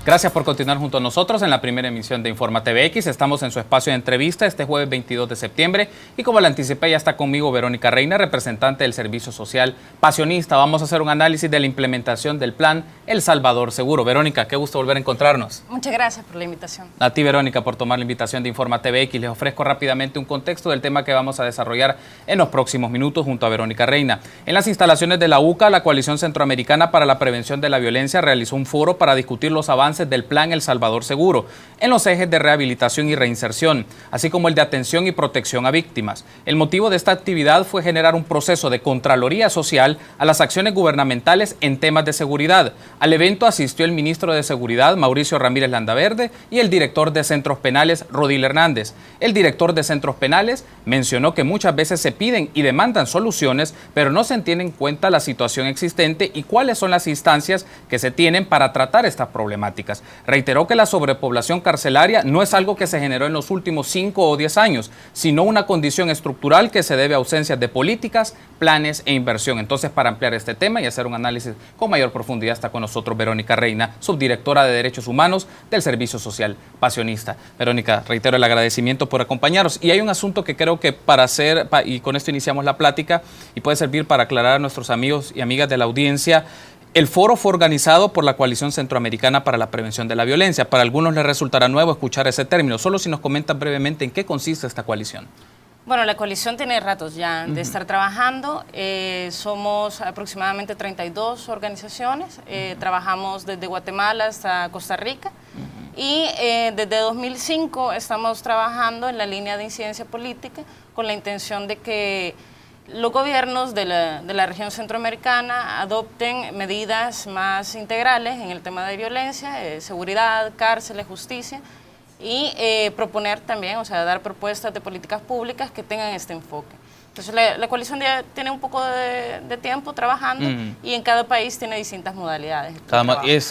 Gracias por continuar junto a nosotros en la primera emisión de Informa TVX. Estamos en su espacio de entrevista este jueves 22 de septiembre y como le anticipé ya está conmigo Verónica Reina, representante del Servicio Social Pasionista. Vamos a hacer un análisis de la implementación del plan El Salvador Seguro. Verónica, qué gusto volver a encontrarnos. Muchas gracias por la invitación. A ti, Verónica, por tomar la invitación de Informa TVX. Les ofrezco rápidamente un contexto del tema que vamos a desarrollar en los próximos minutos junto a Verónica Reina. En las instalaciones de la UCA, la Coalición Centroamericana para la Prevención de la Violencia realizó un foro para discutir los avances del plan El Salvador Seguro en los ejes de rehabilitación y reinserción, así como el de atención y protección a víctimas. El motivo de esta actividad fue generar un proceso de contraloría social a las acciones gubernamentales en temas de seguridad. Al evento asistió el ministro de Seguridad, Mauricio Ramírez Landaverde, y el director de Centros Penales, Rodil Hernández. El director de Centros Penales mencionó que muchas veces se piden y demandan soluciones, pero no se tiene en cuenta la situación existente y cuáles son las instancias que se tienen para tratar estas problemáticas. Reiteró que la sobrepoblación carcelaria no es algo que se generó en los últimos 5 o 10 años, sino una condición estructural que se debe a ausencias de políticas, planes e inversión. Entonces, para ampliar este tema y hacer un análisis con mayor profundidad, está con nosotros Verónica Reina, subdirectora de Derechos Humanos del Servicio Social Pasionista. Verónica, reitero el agradecimiento por acompañarnos. Y hay un asunto que creo que y con esto iniciamos la plática, y puede servir para aclarar a nuestros amigos y amigas de la audiencia. El foro fue organizado por la Coalición Centroamericana para la Prevención de la Violencia. Para algunos les resultará nuevo escuchar ese término. Solo si nos comentan brevemente en qué consiste esta coalición. Bueno, la coalición tiene ratos ya de estar trabajando. Somos aproximadamente 32 organizaciones. Trabajamos desde Guatemala hasta Costa Rica. Y desde 2005 estamos trabajando en la línea de incidencia política con la intención de que los gobiernos de la región centroamericana adopten medidas más integrales en el tema de violencia, seguridad, cárceles, justicia y proponer también, o sea, dar propuestas de políticas públicas que tengan este enfoque. Entonces la coalición ya tiene un poco de tiempo trabajando y en cada país tiene distintas modalidades.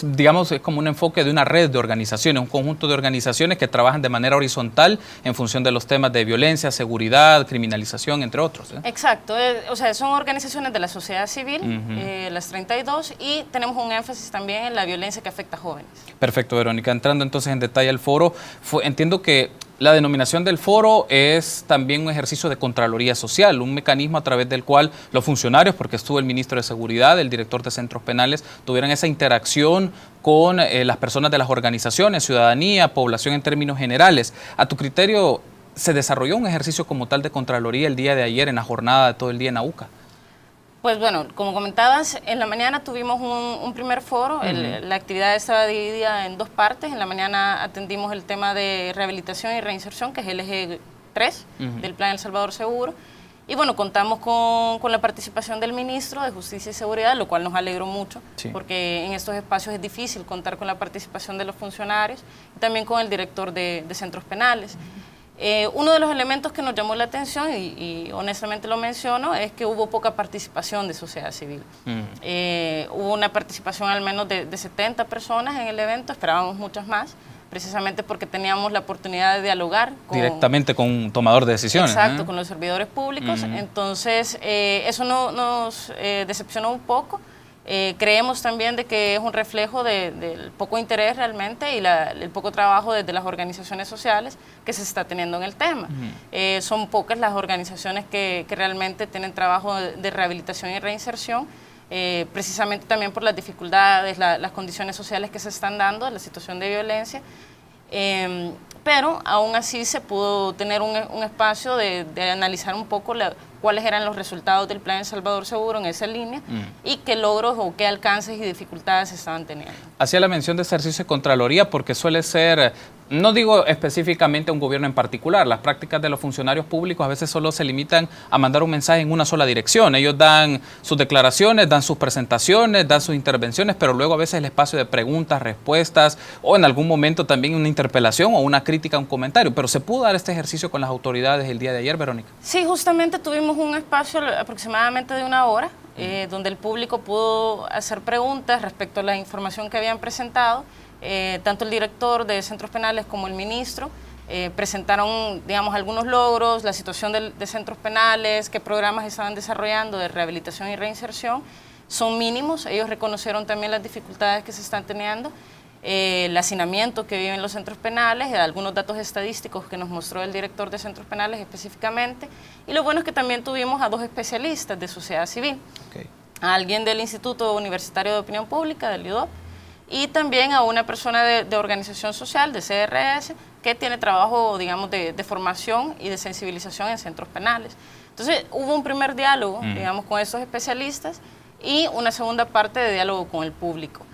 Digamos, es como un enfoque de una red de organizaciones, un conjunto de organizaciones que trabajan de manera horizontal en función de los temas de violencia, seguridad, criminalización, entre otros. Exacto, o sea, son organizaciones de la sociedad civil, las 32, y tenemos un énfasis también en la violencia que afecta a jóvenes. Perfecto, Verónica. Entrando entonces en detalle al foro, entiendo que la denominación del foro es también un ejercicio de contraloría social, un mecanismo a través del cual los funcionarios, porque estuvo el ministro de Seguridad, el director de Centros Penales, tuvieran esa interacción con las personas de las organizaciones, ciudadanía, población en términos generales. A tu criterio, ¿se desarrolló un ejercicio como tal de contraloría el día de ayer en la jornada de todo el día en AUCA? Pues bueno, como comentabas, en la mañana tuvimos un primer foro. La actividad estaba dividida en dos partes. En la mañana atendimos el tema de rehabilitación y reinserción, que es el eje 3 del Plan El Salvador Seguro. Y bueno, contamos con la participación del ministro de Justicia y Seguridad, lo cual nos alegró mucho, porque en estos espacios es difícil contar con la participación de los funcionarios y también con el director de Centros Penales. Uno de los elementos que nos llamó la atención, y honestamente lo menciono, es que hubo poca participación de sociedad civil. Hubo una participación al menos de 70 personas en el evento, esperábamos muchas más, precisamente porque teníamos la oportunidad de dialogar directamente con un tomador de decisiones. Exacto, con los servidores públicos. Entonces, eso nos decepcionó un poco. Creemos también de que es un reflejo del poco interés realmente y el poco trabajo desde las organizaciones sociales que se está teniendo en el tema. Son pocas las organizaciones que realmente tienen trabajo de rehabilitación y reinserción, precisamente también por las dificultades, las condiciones sociales que se están dando, la situación de violencia. Pero aún así se pudo tener un espacio de analizar un poco cuáles eran los resultados del Plan El Salvador Seguro en esa línea y qué logros o qué alcances y dificultades se estaban teniendo. Hacía la mención de ejercicio de Contraloría porque suele ser, no digo específicamente a un gobierno en particular, las prácticas de los funcionarios públicos a veces solo se limitan a mandar un mensaje en una sola dirección. Ellos dan sus declaraciones, dan sus presentaciones, dan sus intervenciones, pero luego a veces el espacio de preguntas, respuestas o en algún momento también una interpelación o una crítica, un comentario. Pero ¿se pudo dar este ejercicio con las autoridades el día de ayer, Verónica? Sí, justamente tuvimos un espacio aproximadamente de 1 hora donde el público pudo hacer preguntas respecto a la información que habían presentado. Tanto el director de Centros Penales como el ministro presentaron, digamos, algunos logros, la situación de Centros Penales, qué programas estaban desarrollando de rehabilitación y reinserción. Son mínimos, ellos reconocieron también las dificultades que se están teniendo el hacinamiento que vive en los centros penales, algunos datos estadísticos que nos mostró el director de centros penales específicamente, y lo bueno es que también tuvimos a 2 especialistas de sociedad civil, a alguien del Instituto Universitario de Opinión Pública, del IUDOP, y también a una persona de organización social, de CRS, que tiene trabajo, digamos, de formación y de sensibilización en centros penales. Entonces, hubo un primer diálogo, digamos, con esos especialistas y una segunda parte de diálogo con el público.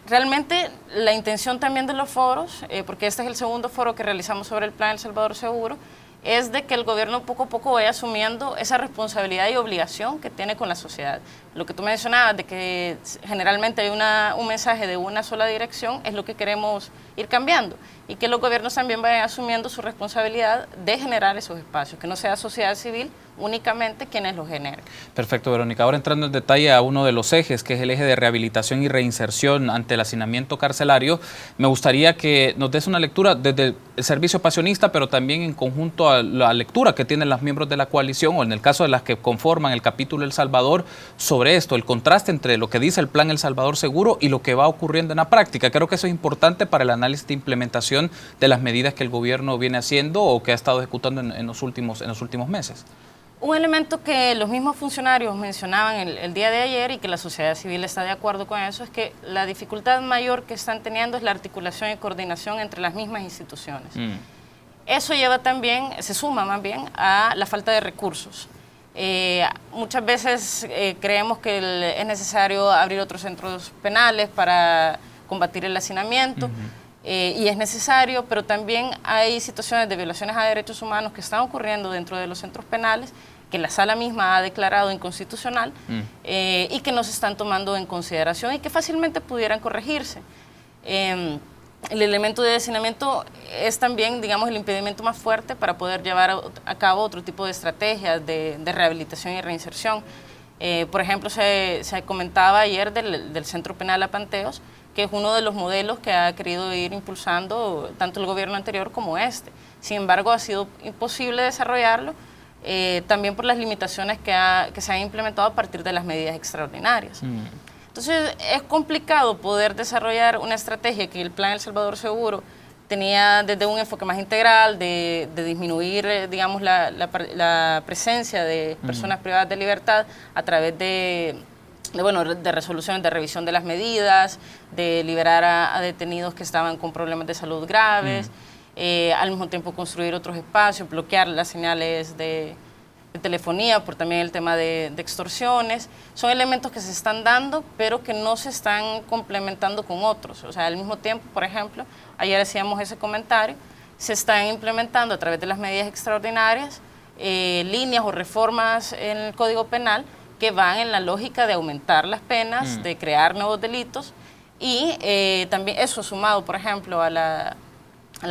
Realmente, la intención también de los foros, porque este es el segundo foro que realizamos sobre el Plan El Salvador Seguro, es de que el gobierno poco a poco vaya asumiendo esa responsabilidad y obligación que tiene con la sociedad. Lo que tú mencionabas, de que generalmente hay un mensaje de una sola dirección, es lo que queremos ir cambiando, y que los gobiernos también vayan asumiendo su responsabilidad de generar esos espacios, que no sea sociedad civil únicamente quienes los generen. Perfecto, Verónica. Ahora entrando en detalle a uno de los ejes, que es el eje de rehabilitación y reinserción ante el hacinamiento carcelario, me gustaría que nos des una lectura desde el servicio pasionista, pero también en conjunto a la lectura que tienen los miembros de la coalición, o en el caso de las que conforman el capítulo El Salvador, sobre esto, el contraste entre lo que dice el Plan El Salvador Seguro y lo que va ocurriendo en la práctica. Creo que eso es importante para el análisis de implementación de las medidas que el gobierno viene haciendo o que ha estado ejecutando en los últimos meses. Un elemento que los mismos funcionarios mencionaban el día de ayer y que la sociedad civil está de acuerdo con eso es que la dificultad mayor que están teniendo es la articulación y coordinación entre las mismas instituciones. Eso lleva también, se suma más bien a la falta de recursos. Muchas veces creemos que es necesario abrir otros centros penales para combatir el hacinamiento. Y es necesario, pero también hay situaciones de violaciones a derechos humanos que están ocurriendo dentro de los centros penales, que la sala misma ha declarado inconstitucional y que no se están tomando en consideración y que fácilmente pudieran corregirse. El elemento de hacinamiento es también, digamos, el impedimento más fuerte para poder llevar a cabo otro tipo de estrategias de rehabilitación y reinserción. Por ejemplo, se comentaba ayer del Centro Penal Apanteos, que es uno de los modelos que ha querido ir impulsando tanto el gobierno anterior como este. Sin embargo, ha sido imposible desarrollarlo, también por las limitaciones que se han implementado a partir de las medidas extraordinarias. Entonces, es complicado poder desarrollar una estrategia que el Plan El Salvador Seguro tenía desde un enfoque más integral, de disminuir, digamos, la presencia de personas privadas de libertad a través de resoluciones de revisión de las medidas, de liberar a detenidos que estaban con problemas de salud graves, al mismo tiempo construir otros espacios, bloquear las señales de telefonía por también el tema de extorsiones. Son elementos que se están dando, pero que no se están complementando con otros. O sea, al mismo tiempo, por ejemplo, ayer hacíamos ese comentario, se están implementando a través de las medidas extraordinarias líneas o reformas en el Código Penal que van en la lógica de aumentar las penas, de crear nuevos delitos y también eso sumado, por ejemplo, a la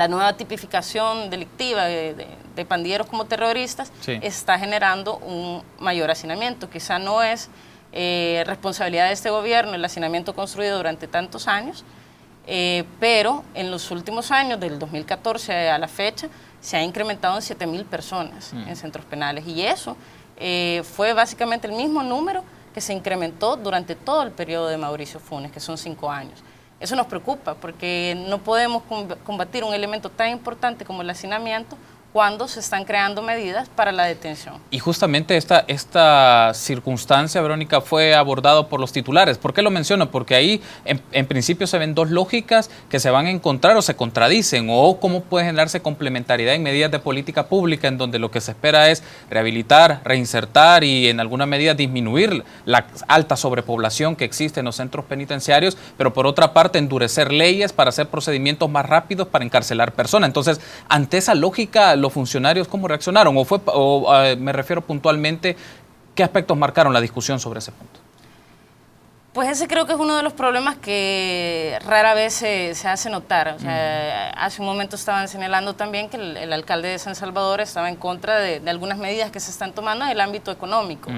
nueva tipificación delictiva de pandilleros como terroristas, está generando un mayor hacinamiento. Quizá no es responsabilidad de este gobierno el hacinamiento construido durante tantos años, pero en los últimos años, del 2014 a la fecha, se ha incrementado en 7.000 personas en centros penales y eso fue básicamente el mismo número que se incrementó durante todo el periodo de Mauricio Funes, que son 5 años. Eso nos preocupa porque no podemos combatir un elemento tan importante como el hacinamiento cuando se están creando medidas para la detención. Y justamente esta circunstancia, Verónica, fue abordado por los titulares. ¿Por qué lo menciono? Porque ahí en principio se ven dos lógicas que se van a encontrar o se contradicen, o cómo puede generarse complementariedad en medidas de política pública en donde lo que se espera es rehabilitar, reinsertar y en alguna medida disminuir la alta sobrepoblación que existe en los centros penitenciarios, pero por otra parte endurecer leyes para hacer procedimientos más rápidos para encarcelar personas. Entonces, ante esa lógica, los funcionarios, ¿cómo reaccionaron? Me refiero puntualmente, ¿qué aspectos marcaron la discusión sobre ese punto? Pues ese creo que es uno de los problemas que rara vez se hace notar. O sea, hace un momento estaban señalando también que el alcalde de San Salvador estaba en contra de algunas medidas que se están tomando en el ámbito económico.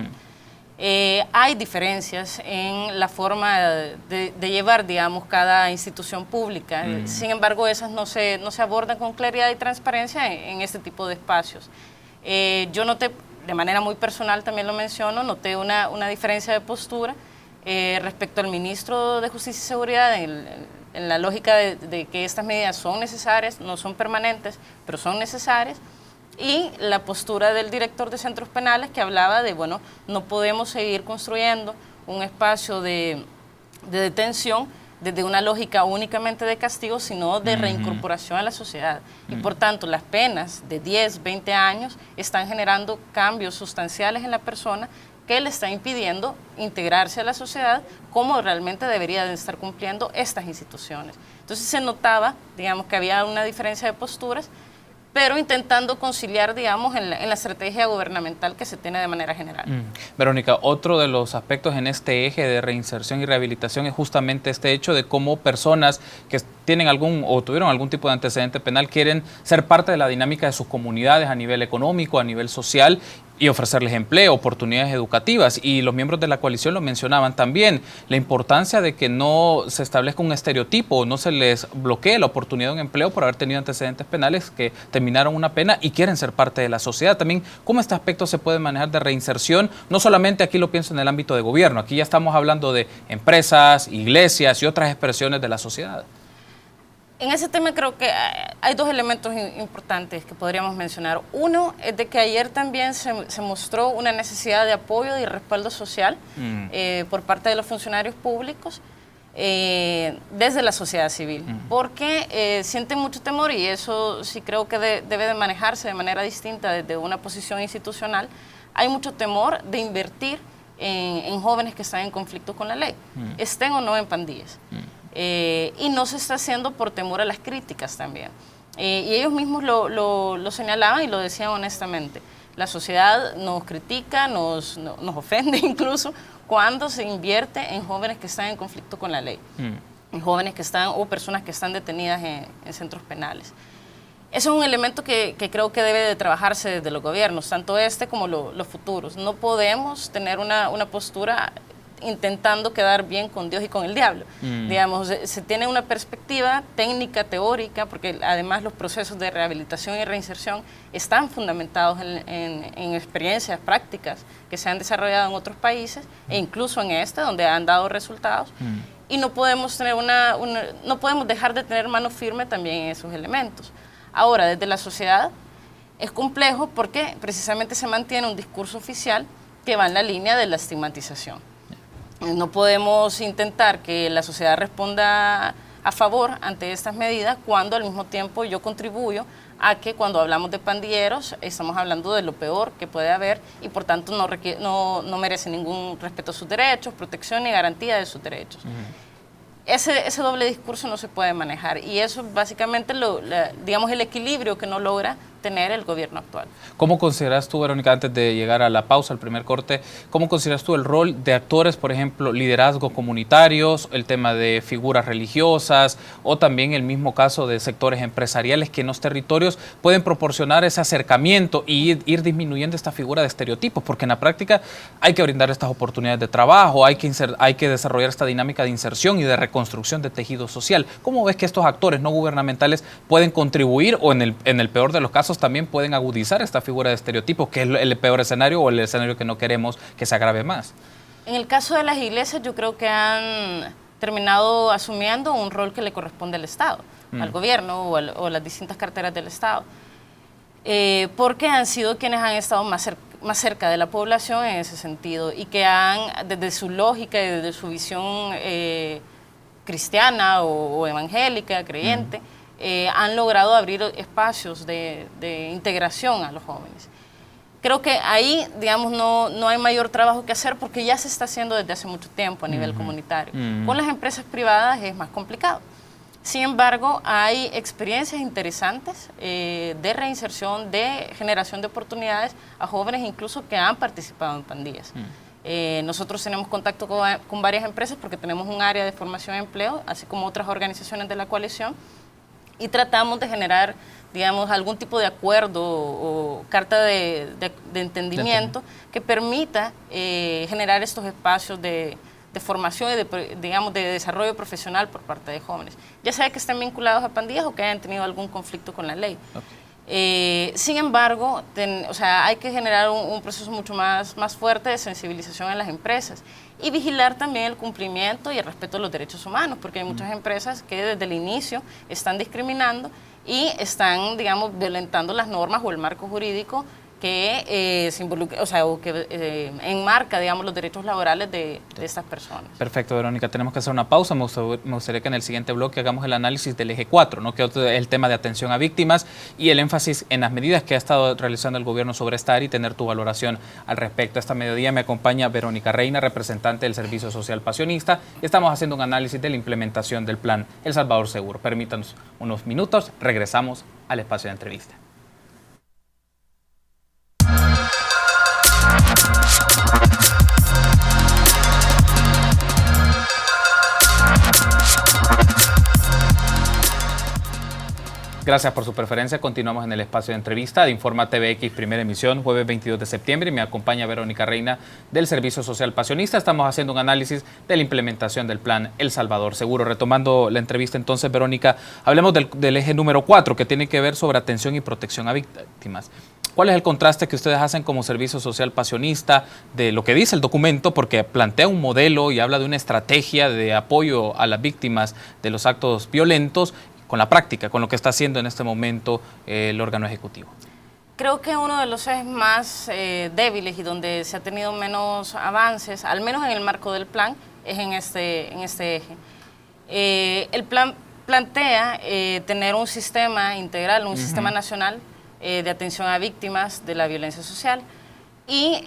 Hay diferencias en la forma de llevar, digamos, cada institución pública. Sin embargo, esas no se abordan con claridad y transparencia en este tipo de espacios. Yo noté, de manera muy personal también lo menciono, noté una diferencia de postura respecto al ministro de Justicia y Seguridad en el en la lógica de que estas medidas son necesarias, no son permanentes, pero son necesarias, y la postura del director de centros penales que hablaba de, bueno, no podemos seguir construyendo un espacio de detención desde una lógica únicamente de castigo, sino de reincorporación a la sociedad. Y por tanto, las penas de 10, 20 años están generando cambios sustanciales en la persona que le está impidiendo integrarse a la sociedad como realmente deberían estar cumpliendo estas instituciones. Entonces se notaba, digamos, que había una diferencia de posturas, pero intentando conciliar, digamos, en la estrategia gubernamental que se tiene de manera general. Verónica, otro de los aspectos en este eje de reinserción y rehabilitación es justamente este hecho de cómo personas que tienen algún o tuvieron algún tipo de antecedente penal quieren ser parte de la dinámica de sus comunidades a nivel económico, a nivel social, y ofrecerles empleo, oportunidades educativas. Y los miembros de la coalición lo mencionaban también, la importancia de que no se establezca un estereotipo, no se les bloquee la oportunidad de un empleo por haber tenido antecedentes penales que terminaron una pena y quieren ser parte de la sociedad. También, ¿cómo este aspecto se puede manejar de reinserción? No solamente aquí lo pienso en el ámbito de gobierno, aquí ya estamos hablando de empresas, iglesias y otras expresiones de la sociedad. En ese tema creo que hay dos elementos importantes que podríamos mencionar. Uno es de que ayer también se mostró una necesidad de apoyo y respaldo social por parte de los funcionarios públicos desde la sociedad civil, porque sienten mucho temor, y eso sí creo que debe de manejarse de manera distinta desde una posición institucional. Hay mucho temor de invertir en jóvenes que están en conflicto con la ley, estén o no en pandillas. Y no se está haciendo por temor a las críticas también. Y ellos mismos lo señalaban y lo decían honestamente. La sociedad nos critica, nos ofende incluso cuando se invierte en jóvenes que están en conflicto con la ley, en jóvenes que están o personas que están detenidas en centros penales. Eso es un elemento que creo que debe de trabajarse desde los gobiernos, tanto este como los futuros. No podemos tener una postura intentando quedar bien con Dios y con el diablo. Digamos, se tiene una perspectiva técnica, teórica, porque además los procesos de rehabilitación y reinserción están fundamentados en experiencias prácticas que se han desarrollado en otros países e incluso en este, donde han dado resultados. Y no podemos tener no podemos dejar de tener mano firme también en esos elementos. Ahora, desde la sociedad es complejo porque precisamente se mantiene un discurso oficial que va en la línea de la estigmatización. No podemos intentar que la sociedad responda a favor ante estas medidas cuando al mismo tiempo yo contribuyo a que cuando hablamos de pandilleros estamos hablando de lo peor que puede haber y por tanto no merece ningún respeto a sus derechos, protección ni garantía de sus derechos. Ese doble discurso no se puede manejar y eso es básicamente digamos el equilibrio que no logra tener el gobierno actual. ¿Cómo consideras tú, Verónica, antes de llegar a la pausa, al primer corte, cómo consideras tú el rol de actores, por ejemplo, liderazgos comunitarios, el tema de figuras religiosas o también el mismo caso de sectores empresariales que en los territorios pueden proporcionar ese acercamiento y ir disminuyendo esta figura de estereotipos? Porque en la práctica hay que brindar estas oportunidades de trabajo, hay que desarrollar esta dinámica de inserción y de reconstrucción de tejido social. ¿Cómo ves que estos actores no gubernamentales pueden contribuir o en el peor de los casos también pueden agudizar esta figura de estereotipos, que es el peor escenario o el escenario que no queremos que se agrave más? En el caso de las iglesias, yo creo que han terminado asumiendo un rol que le corresponde al Estado, al gobierno o a las distintas carteras del Estado, porque han sido quienes han estado más cerca de la población en ese sentido y que han, desde su lógica y desde su visión cristiana o evangélica, creyente, han logrado abrir espacios de integración a los jóvenes. Creo que ahí, digamos, no hay mayor trabajo que hacer porque ya se está haciendo desde hace mucho tiempo a nivel comunitario. Con las empresas privadas es más complicado. Sin embargo, hay experiencias interesantes de reinserción, de generación de oportunidades a jóvenes incluso que han participado en pandillas. Nosotros tenemos contacto con varias empresas porque tenemos un área de formación y empleo, así como otras organizaciones de la coalición, y tratamos de generar, digamos, algún tipo de acuerdo o carta de entendimiento que permita generar estos espacios de formación y de desarrollo profesional por parte de jóvenes, ya sea que estén vinculados a pandillas o que hayan tenido algún conflicto con la ley. Sin embargo, o sea, hay que generar un proceso mucho más fuerte de sensibilización en las empresas y vigilar también el cumplimiento y el respeto de los derechos humanos, porque hay muchas empresas que desde el inicio están discriminando y están, digamos, violentando las normas o el marco jurídico que se involucra, o sea, o que enmarca, digamos, los derechos laborales de estas personas. Perfecto, Verónica. Tenemos que hacer una pausa. Me gustaría que en el siguiente bloque hagamos el análisis del eje 4, ¿no? Que es el tema de atención a víctimas y el énfasis en las medidas que ha estado realizando el gobierno sobre esta área y tener tu valoración al respecto. Esta mediodía me acompaña Verónica Reina, representante del Servicio Social Pasionista, y estamos haciendo un análisis de la implementación del plan El Salvador Seguro. Permítanos unos minutos, regresamos al espacio de entrevista. Gracias por su preferencia. Continuamos en el espacio de entrevista de Informa TVX, primera emisión, jueves 22 de septiembre. Y me acompaña Verónica Reina del Servicio Social Pasionista. Estamos haciendo un análisis de la implementación del plan El Salvador Seguro. Retomando la entrevista entonces, Verónica, hablemos del eje número 4, que tiene que ver sobre atención y protección a víctimas. ¿Cuál es el contraste que ustedes hacen como Servicio Social Pasionista de lo que dice el documento? Porque plantea un modelo y habla de una estrategia de apoyo a las víctimas de los actos violentos, con la práctica, con lo que está haciendo en este momento el órgano ejecutivo. Creo que uno de los ejes más débiles y donde se ha tenido menos avances, al menos en el marco del plan, es en este eje. El plan plantea tener un sistema integral, un sistema nacional de atención a víctimas de la violencia social. Y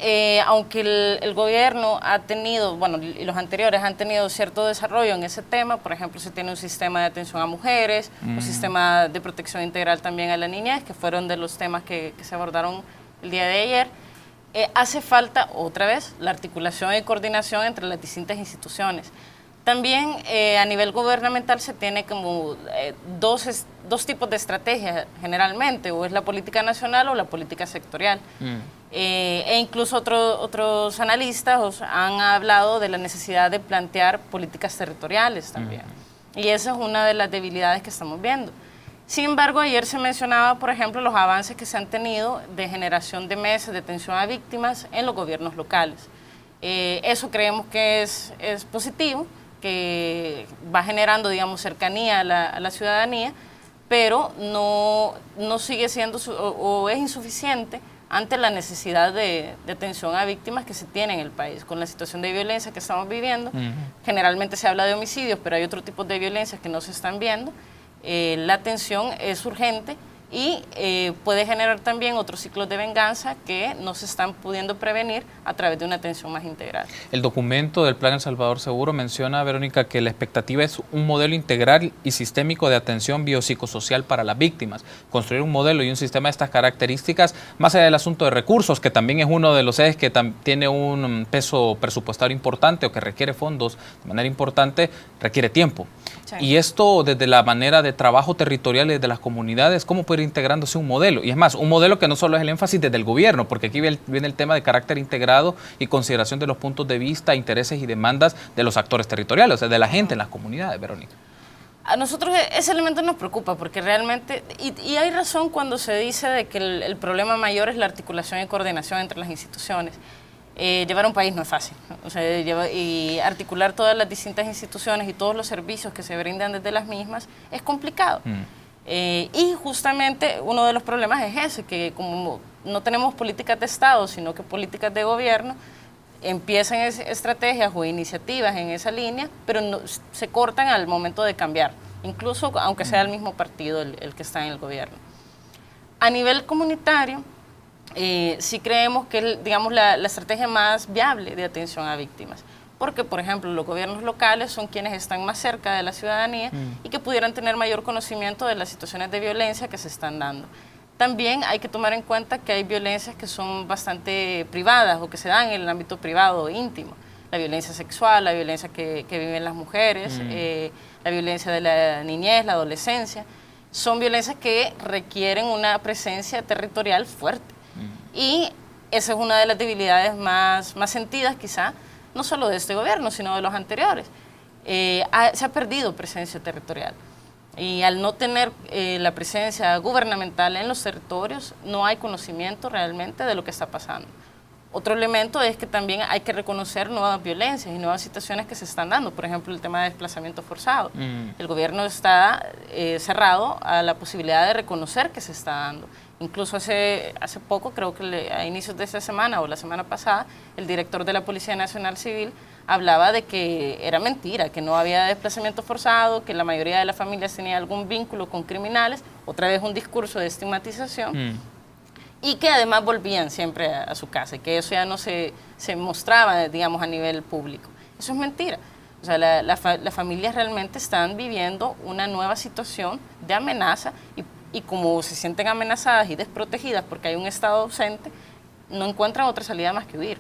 aunque el gobierno ha tenido, bueno, y los anteriores han tenido cierto desarrollo en ese tema, por ejemplo, se tiene un sistema de atención a mujeres, un sistema de protección integral también a la niñez, que fueron de los temas que se abordaron el día de ayer, hace falta otra vez la articulación y coordinación entre las distintas instituciones. También a nivel gubernamental se tiene como dos tipos de estrategias generalmente, o es la política nacional o la política sectorial. E incluso otros analistas han hablado de la necesidad de plantear políticas territoriales también. Y esa es una de las debilidades que estamos viendo. Sin embargo, ayer se mencionaba, por ejemplo, los avances que se han tenido de generación de mesas de atención a víctimas en los gobiernos locales. Eso creemos que es positivo, que va generando, digamos, cercanía a la ciudadanía, pero no sigue siendo o es insuficiente ante la necesidad de atención a víctimas que se tiene en el país. Con la situación de violencia que estamos viviendo, generalmente se habla de homicidios, pero hay otro tipo de violencias que no se están viendo. La atención es urgente y puede generar también otros ciclos de venganza que no se están pudiendo prevenir a través de una atención más integral. El documento del Plan El Salvador Seguro menciona, Verónica, que la expectativa es un modelo integral y sistémico de atención biopsicosocial para las víctimas. Construir un modelo y un sistema de estas características, más allá del asunto de recursos, que también es uno de los ejes que tiene un peso presupuestario importante o que requiere fondos de manera importante, requiere tiempo. Sí. Y esto desde la manera de trabajo territorial y de las comunidades, ¿cómo puede ir integrándose un modelo? Y es más, un modelo que no solo es el énfasis desde el gobierno, porque aquí viene el tema de carácter integrado y consideración de los puntos de vista, intereses y demandas de los actores territoriales, o sea, de la gente en las comunidades, Verónica. A nosotros ese elemento nos preocupa porque realmente, y hay razón cuando se dice de que el problema mayor es la articulación y coordinación entre las instituciones. Llevar un país no es fácil, o sea, y articular todas las distintas instituciones y todos los servicios que se brindan desde las mismas es complicado. Y justamente uno de los problemas es ese, que como no tenemos políticas de Estado, sino que políticas de gobierno, empiezan estrategias o iniciativas en esa línea, pero se cortan al momento de cambiar, incluso aunque sea el mismo partido el que está en el gobierno. A nivel comunitario, sí creemos que es, digamos, la estrategia más viable de atención a víctimas, porque, por ejemplo, los gobiernos locales son quienes están más cerca de la ciudadanía y que pudieran tener mayor conocimiento de las situaciones de violencia que se están dando. También hay que tomar en cuenta que hay violencias que son bastante privadas o que se dan en el ámbito privado o íntimo. La violencia sexual, la violencia que viven las mujeres, la violencia de la niñez, la adolescencia. Son violencias que requieren una presencia territorial fuerte. Y esa es una de las debilidades más sentidas quizá, no solo de este gobierno, sino de los anteriores. Se ha perdido presencia territorial. Y al no tener la presencia gubernamental en los territorios, no hay conocimiento realmente de lo que está pasando. Otro elemento es que también hay que reconocer nuevas violencias y nuevas situaciones que se están dando, por ejemplo, el tema de desplazamiento forzado. El gobierno está cerrado a la posibilidad de reconocer que se está dando. Incluso hace poco, creo que a inicios de esta semana o la semana pasada, el director de la Policía Nacional Civil hablaba de que era mentira, que no había desplazamiento forzado, que la mayoría de las familias tenía algún vínculo con criminales, otra vez un discurso de estigmatización. Y que además volvían siempre a su casa, y que eso ya no se mostraba, digamos, a nivel público. Eso es mentira. O sea, las familias realmente están viviendo una nueva situación de amenaza y como se sienten amenazadas y desprotegidas porque hay un Estado ausente, no encuentran otra salida más que huir.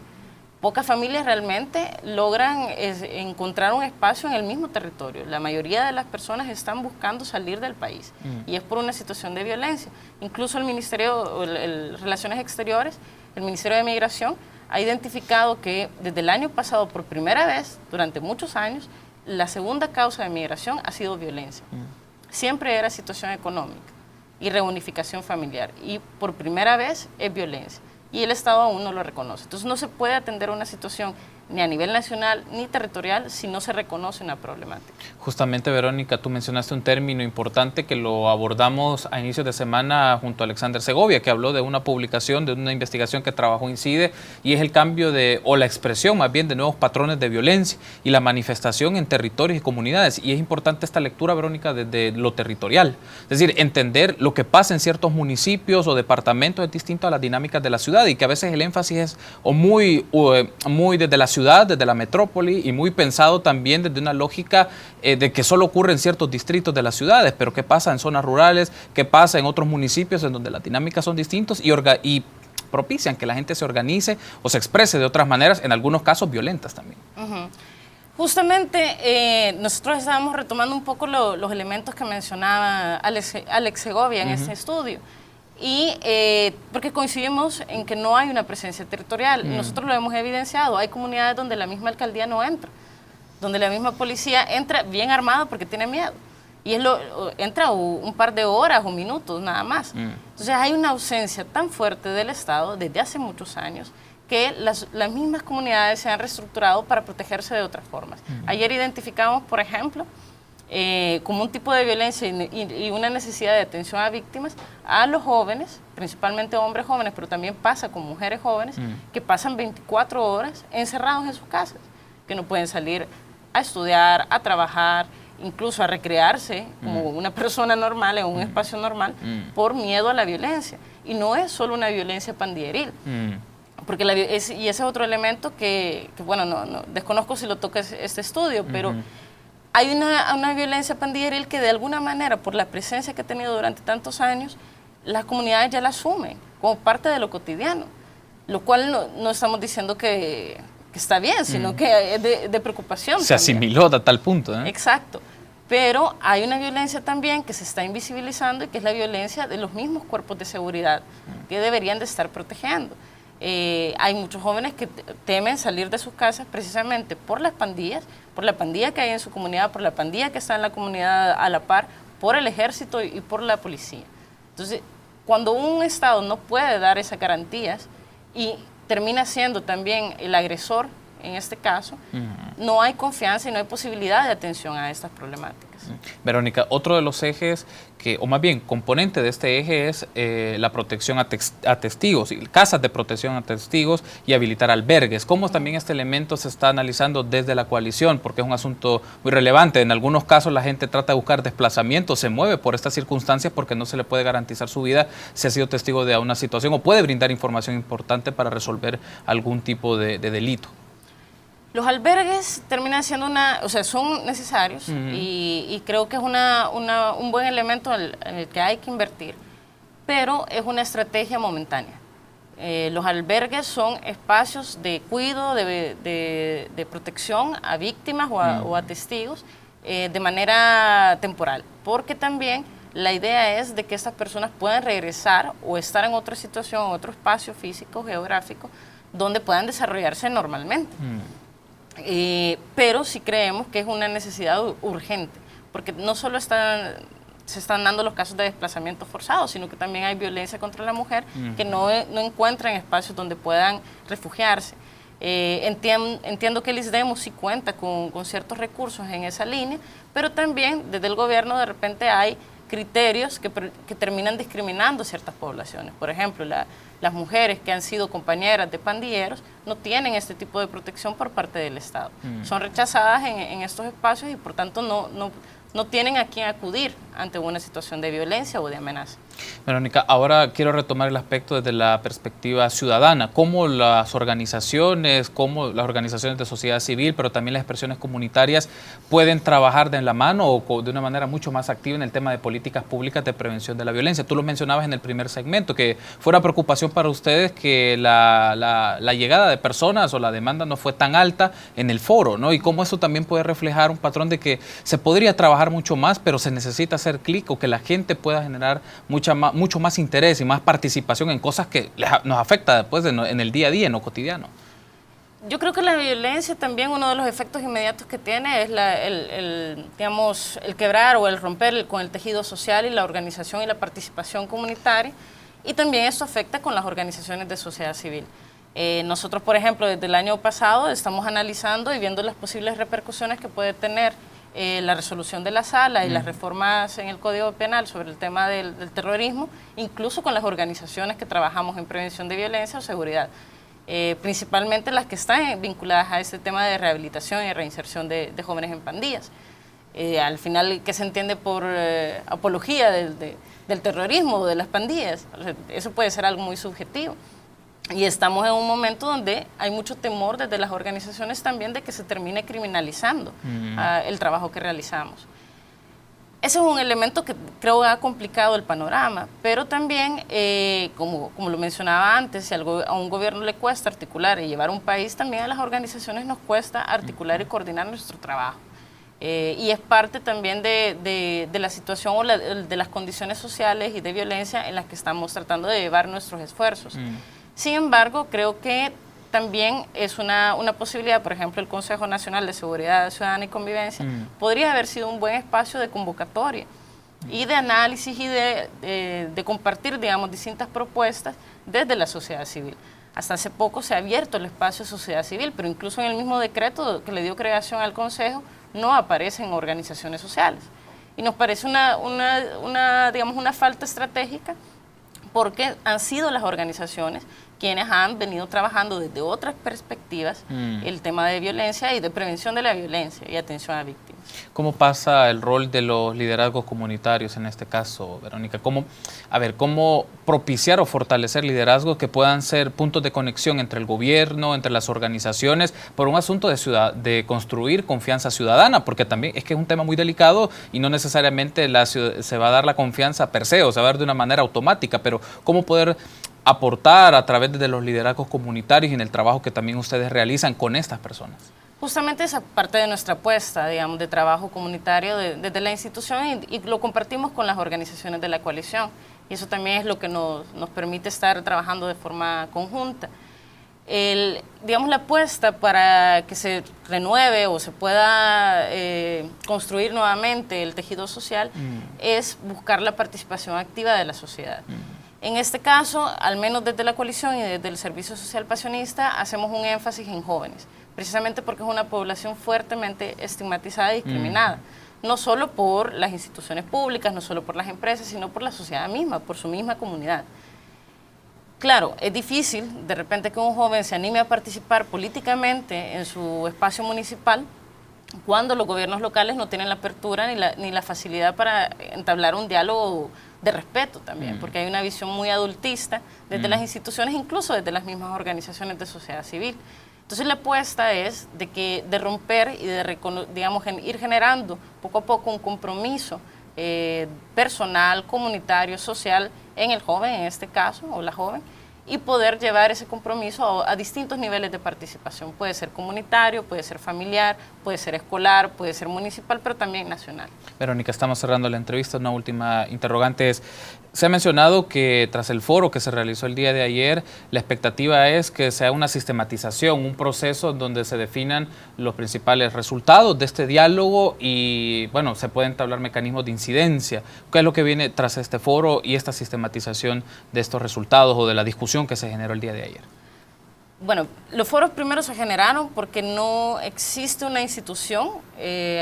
Pocas familias realmente logran encontrar un espacio en el mismo territorio. La mayoría de las personas están buscando salir del país y es por una situación de violencia. Incluso el Ministerio de Relaciones Exteriores, el Ministerio de Migración, ha identificado que desde el año pasado, por primera vez, durante muchos años, la segunda causa de migración ha sido violencia. Siempre era situación económica y reunificación familiar, y por primera vez es violencia. Y el Estado aún no lo reconoce. Entonces no se puede atender una situación ni a nivel nacional ni territorial si no se reconoce una problemática. Justamente, Verónica, tú mencionaste un término importante que lo abordamos a inicios de semana junto a Alexander Segovia, que habló de una publicación, de una investigación que trabajó INCIDE, y es el cambio o la expresión más bien de nuevos patrones de violencia y la manifestación en territorios y comunidades. Y es importante esta lectura, Verónica, desde lo territorial. Es decir, entender lo que pasa en ciertos municipios o departamentos es distinto a las dinámicas de la ciudad, y que a veces el énfasis es muy desde la ciudad, desde la metrópoli, y muy pensado también desde una lógica de que solo ocurre en ciertos distritos de las ciudades, pero qué pasa en zonas rurales, qué pasa en otros municipios en donde las dinámicas son distintas y propician que la gente se organice o se exprese de otras maneras, en algunos casos violentas también. Justamente nosotros estábamos retomando un poco los elementos que mencionaba Alex Segovia en este estudio. Y porque coincidimos en que no hay una presencia territorial. Nosotros lo hemos evidenciado. Hay comunidades donde la misma alcaldía no entra, donde la misma policía entra bien armada porque tiene miedo. Y entra un par de horas o minutos nada más. Entonces hay una ausencia tan fuerte del Estado desde hace muchos años que las mismas comunidades se han reestructurado para protegerse de otras formas. Ayer identificamos, por ejemplo, como un tipo de violencia y una necesidad de atención a víctimas, a los jóvenes, principalmente hombres jóvenes, pero también pasa con mujeres jóvenes, que pasan 24 horas encerrados en sus casas, que no pueden salir a estudiar, a trabajar, incluso a recrearse como una persona normal en un espacio normal, por miedo a la violencia. Y no es solo una violencia pandilleril, porque y ese es otro elemento que bueno, no desconozco si lo toca este estudio, pero hay una violencia pandilleril que de alguna manera, por la presencia que ha tenido durante tantos años, las comunidades ya la asumen como parte de lo cotidiano, lo cual no estamos diciendo que está bien, sino que es de preocupación. Se asimiló a tal punto, ¿eh? Exacto. Pero hay una violencia también que se está invisibilizando y que es la violencia de los mismos cuerpos de seguridad que deberían de estar protegiendo. Hay muchos jóvenes que temen salir de sus casas precisamente por las pandillas, por la pandilla que hay en su comunidad, por la pandilla que está en la comunidad a la par, por el ejército y por la policía. Entonces, cuando un Estado no puede dar esas garantías y termina siendo también el agresor, en este caso, no hay confianza y no hay posibilidad de atención a estas problemáticas. Verónica, otro de los ejes, o más bien componente de este eje, es la protección a testigos, casas de protección a testigos y habilitar albergues. ¿Cómo también este elemento se está analizando desde la coalición? Porque es un asunto muy relevante. En algunos casos la gente trata de buscar desplazamiento, se mueve por estas circunstancias porque no se le puede garantizar su vida si ha sido testigo de una situación o puede brindar información importante para resolver algún tipo de delito. Los albergues terminan siendo son necesarios y creo que es un buen elemento en el que hay que invertir, pero es una estrategia momentánea. Los albergues son espacios de cuidado, de protección a víctimas o a testigos de manera temporal, porque también la idea es de que estas personas puedan regresar o estar en otra situación, en otro espacio físico, geográfico, donde puedan desarrollarse normalmente. Pero sí creemos que es una necesidad urgente, porque no solo están se están dando los casos de desplazamiento forzado, sino que también hay violencia contra la mujer que no encuentran espacios donde puedan refugiarse. Entiendo que el ISDEMU sí cuenta con ciertos recursos en esa línea, pero también desde el gobierno de repente hay criterios que terminan discriminando ciertas poblaciones. Por ejemplo, las mujeres que han sido compañeras de pandilleros no tienen este tipo de protección por parte del Estado. Son rechazadas en estos espacios y por tanto no tienen a quién acudir ante una situación de violencia o de amenaza. Verónica, ahora quiero retomar el aspecto desde la perspectiva ciudadana, cómo las organizaciones de sociedad civil, pero también las expresiones comunitarias pueden trabajar de la mano o de una manera mucho más activa en el tema de políticas públicas de prevención de la violencia. Tú lo mencionabas en el primer segmento, que fue una preocupación para ustedes que la llegada de personas o la demanda no fue tan alta en el foro, ¿no? Y cómo eso también puede reflejar un patrón de que se podría trabajar mucho más, pero se necesita hacer clic o que la gente pueda generar mucho más interés y más participación en cosas que nos afecta después en el día a día, en lo cotidiano. Yo creo que la violencia también, uno de los efectos inmediatos que tiene es el quebrar o el romper con el tejido social y la organización y la participación comunitaria, y también esto afecta con las organizaciones de sociedad civil. Nosotros, por ejemplo, desde el año pasado estamos analizando y viendo las posibles repercusiones que puede tener la resolución de la sala y las reformas en el Código Penal sobre el tema del terrorismo, incluso con las organizaciones que trabajamos en prevención de violencia o seguridad, principalmente las que están vinculadas a este tema de rehabilitación y reinserción de jóvenes en pandillas. Al final, ¿qué se entiende por apología del terrorismo o de las pandillas? O sea, eso puede ser algo muy subjetivo. Y estamos en un momento donde hay mucho temor desde las organizaciones también de que se termine criminalizando el trabajo que realizamos. Ese es un elemento que creo ha complicado el panorama, pero también, como lo mencionaba antes, si a un gobierno le cuesta articular y llevar un país, también a las organizaciones nos cuesta articular y coordinar nuestro trabajo. Y es parte también de la situación o de las condiciones sociales y de violencia en las que estamos tratando de llevar nuestros esfuerzos. Sin embargo, creo que también es una posibilidad, por ejemplo, el Consejo Nacional de Seguridad Ciudadana y Convivencia podría haber sido un buen espacio de convocatoria y de análisis y de compartir, digamos, distintas propuestas desde la sociedad civil. Hasta hace poco se ha abierto el espacio de sociedad civil, pero incluso en el mismo decreto que le dio creación al Consejo no aparecen organizaciones sociales. Y nos parece digamos, una falta estratégica, porque han sido las organizaciones quienes han venido trabajando desde otras perspectivas el tema de violencia y de prevención de la violencia y atención a víctimas. ¿Cómo pasa el rol de los liderazgos comunitarios en este caso, Verónica? ¿Cómo propiciar o fortalecer liderazgos que puedan ser puntos de conexión entre el gobierno, entre las organizaciones, por un asunto de construir confianza ciudadana? Porque también es que es un tema muy delicado y no necesariamente se va a dar la confianza per se o se va a dar de una manera automática, pero ¿cómo poder aportar a través de los liderazgos comunitarios y en el trabajo que también ustedes realizan con estas personas? Justamente esa parte de nuestra apuesta, digamos, de trabajo comunitario desde la institución y lo compartimos con las organizaciones de la coalición. Y eso también es lo que nos permite estar trabajando de forma conjunta. Digamos, la apuesta para que se renueve o se pueda construir nuevamente el tejido social es buscar la participación activa de la sociedad. En este caso, al menos desde la coalición y desde el Servicio Social Pasionista, hacemos un énfasis en jóvenes, precisamente porque es una población fuertemente estigmatizada y discriminada, no solo por las instituciones públicas, no solo por las empresas, sino por la sociedad misma, por su misma comunidad. Claro, es difícil de repente que un joven se anime a participar políticamente en su espacio municipal cuando los gobiernos locales no tienen la apertura ni la facilidad para entablar un diálogo de respeto también, porque hay una visión muy adultista desde las instituciones, incluso desde las mismas organizaciones de sociedad civil. Entonces la apuesta es de romper y digamos, ir generando poco a poco un compromiso personal, comunitario, social en el joven, en este caso, o la joven, y poder llevar ese compromiso a distintos niveles de participación. Puede ser comunitario, puede ser familiar, puede ser escolar, puede ser municipal, pero también nacional. Verónica, estamos cerrando la entrevista. Una última interrogante es, se ha mencionado que tras el foro que se realizó el día de ayer, la expectativa es que sea una sistematización, un proceso donde se definan los principales resultados de este diálogo y, bueno, se pueden entablar mecanismos de incidencia. ¿Qué es lo que viene tras este foro y esta sistematización de estos resultados o de la discusión que se generó el día de ayer? Bueno, los foros primero se generaron porque no existe una institución,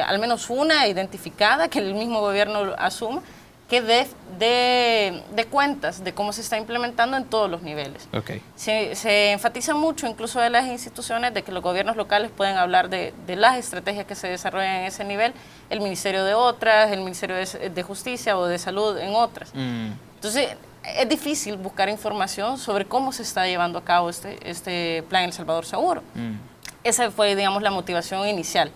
al menos una identificada, que el mismo gobierno asuma, que dé cuentas de cómo se está implementando en todos los niveles. Okay. Se enfatiza mucho, incluso de las instituciones, de que los gobiernos locales pueden hablar de las estrategias que se desarrollan en ese nivel, el Ministerio de otras, el Ministerio de Justicia o de Salud en otras. Entonces, es difícil buscar información sobre cómo se está llevando a cabo este plan El Salvador Seguro. Esa fue, digamos, la motivación inicial.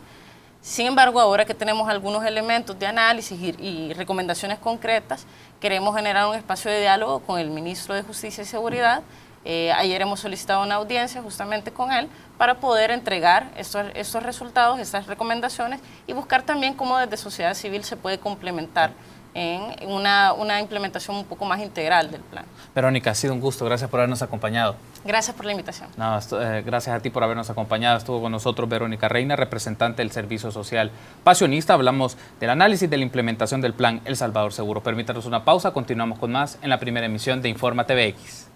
Sin embargo, ahora que tenemos algunos elementos de análisis y recomendaciones concretas, queremos generar un espacio de diálogo con el Ministro de Justicia y Seguridad. Ayer hemos solicitado una audiencia justamente con él para poder entregar estos resultados, estas recomendaciones y buscar también cómo desde sociedad civil se puede complementar en una implementación un poco más integral del plan. Verónica, ha sido un gusto. Gracias por habernos acompañado. Gracias por la invitación. No, gracias a ti por habernos acompañado. Estuvo con nosotros Verónica Reina, representante del Servicio Social Pasionista. Hablamos del análisis de la implementación del plan El Salvador Seguro. Permítanos una pausa. Continuamos con más en la primera emisión de Infórmate BX.